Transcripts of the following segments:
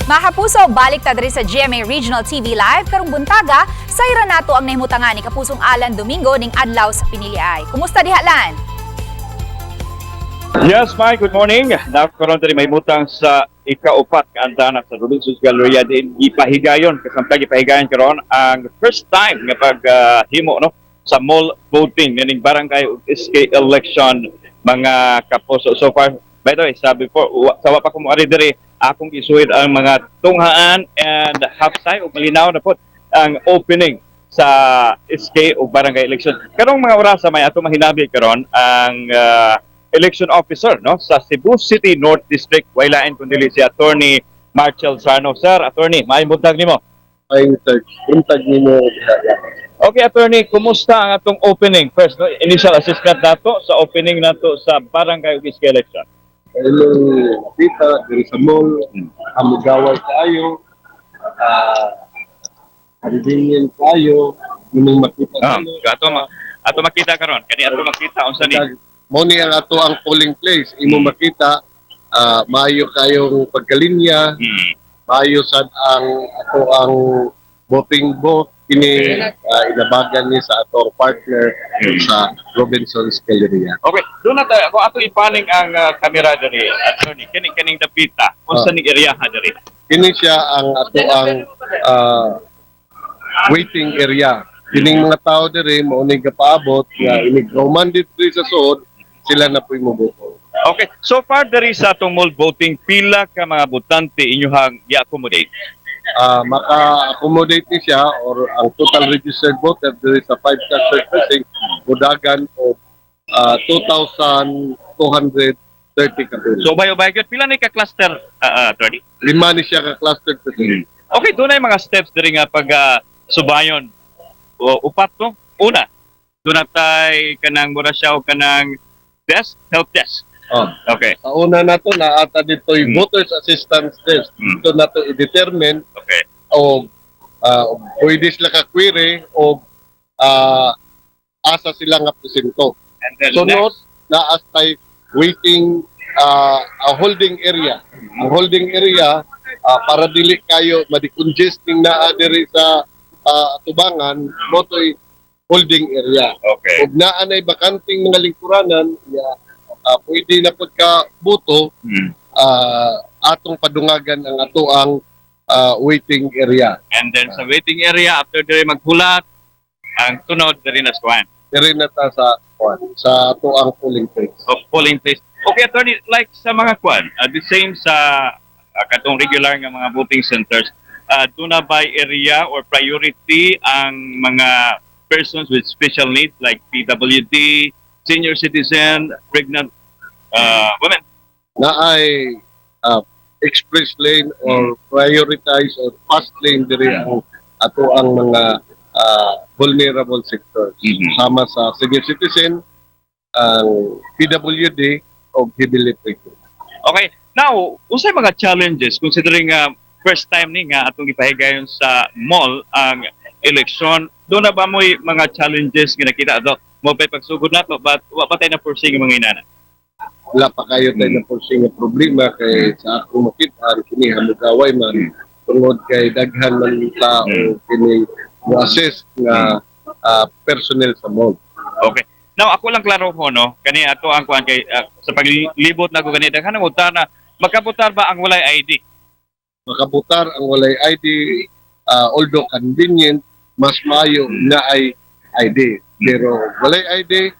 Mga kapuso, balik ta diri sa GMA Regional TV Live karong buntaga, sayra nato ang nahimutangan ni kapusong Alan Domingo ning adlaw sa Piniliay. Kumusta diha Lan? Yes, Mike, good morning. Nakaroon tayo may mutang sa ikaupat kaandam sa Robinson's Galleria din Gipahigayon. Kasamtang Gipahigayon karon ang first time nga paghimo no sa mall voting meaning barangay SK election mga kapuso. So far, by the way, sabi po, sawa pa ko mo ari diri akong isuhid ang mga tunghaan and hapsay o malinaw na po ang opening sa SK o barangay election. Karong mga oras sa may ato mahinabi karon ang election officer no sa Cebu City North District wailain kundi si Attorney Marcel Sarno. Sir, Attorney, may buntag nimo. Ay, buntag nimo. Okay, Attorney, kumusta ang atong opening? First, no, initial assessment nato sa opening nato sa barangay ug SK election. Hello, kita dari sa mall, amugaway tayo, andingin tayo, munong makita tayo. Ato makita karon, kani ato makita unsa ni. Mo ni ang ato ang polling place, imo makita maayo kayong pagkalinya, maayo sad ang ato ang voting booth kini inabagan ni sa ato partner sa Robinson's Galleria. Okay, doon na tayo. Kung ato ipaling ang kamera diri, Attorney, kining dapita, unsa ni area ha diri? Kini siya ang ato ang waiting area. Kining mga tao diri mao ni gapaabot nga inig commanded diri sa suod, sila na po'y moboto. Okay, so far diri sa atong mall voting, pila ka mga botante inyong i-accommodate? Maka-accommodate ni siya or ang total registered voter diri sa 5 cluster precinct budagan o 2,230 kabulo. So bayo-bayo gyud pila ni ka cluster Attorney? 5 ni siya ka cluster precinct. Okay, doon ay mga steps diri nga pag subayon o upat to. Una, doon natay kanang mura siya o kanang desk, help desk. Okay. Sa una na to naata dito yung voters assistance desk. Dito na to i-determine o pwede sila ka-query o asa sila nga presinto. And then Sunod, naas tay waiting a holding area. Ang holding area para dili kayo madi-congesting na diri sa tubangan, motoy holding area. Okay. Ug naa nay bakanting mga lingkuranan, pwede na pod ka buto atong padungagan ang ato ang waiting area. And then sa waiting area, after diri maghulat, ang tunod diri na squad. Diri na ta sa ato ang polling place. So, polling place. Okay, Attorney, like sa mga kwan, the same sa katong regular nga mga voting centers, do na by area or priority ang mga persons with special needs like PWD, senior citizen, pregnant women? Naay express lane or prioritize or fast lane diri ang ato ang mga vulnerable sectors. Sama sa senior citizen, ang PWD o heavily pregnant. Okay, now, unsay mga challenges considering first time ni nga atong ipahigayon sa mall ang election, doon na ba mo'y mga challenges nga nakita ato? Mo pa'y pagsugod nato, but wa pa tayo na foresee ng mga inana? Wala pa kayo tayo na foresee nga problema kay sa akong makita, kini hamugaway man, tungod kay daghan man tao, kini mo-assess nga personnel sa mall. Okay. Now, ako lang klaro ko, no? Kani ato ang kuhan kay, sa paglibot na ko ganito, kanang utar na, magkabutar ba ang walay ID? Makabutar ang walay ID, although convenient, mas maayo na ay ID. Pero walay ID,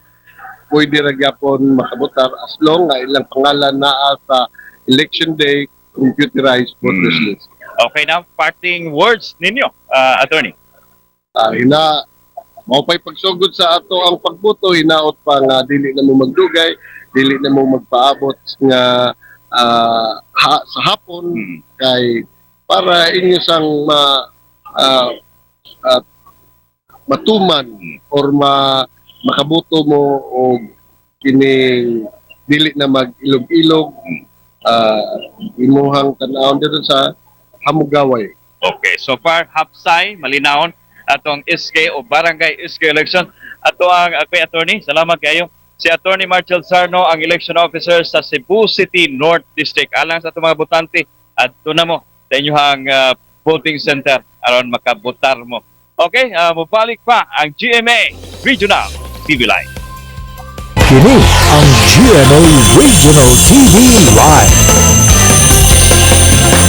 pwede ra gyapon makabutar as long nga ilang pangalan naa sa election day computerized voters list. Okay, now parting words ninyo, Attorney. Mao pay pagsugod sa ato ang pagboto, hinaot pa nga dili na mo magdugay, dili na mo magpaabot nga sa hapon kay para inyo sang matuman or makabuto mo o kining dili na mag-ilog-ilog imuhang tanawon dito sa hamugaway. Okay, so far hapsay malinawon atong SK o barangay SK election. Ato ang Attorney, salamat kayo. Si Attorney Marcel Sarno, ang election officer sa Cebu City North District. Alang sa itong mga botante, at na mo. sa inyong voting center aron makabotar mo. Okay, mabalik pa ang GMA Regional TV Live. Kini ang GMA Regional TV Live.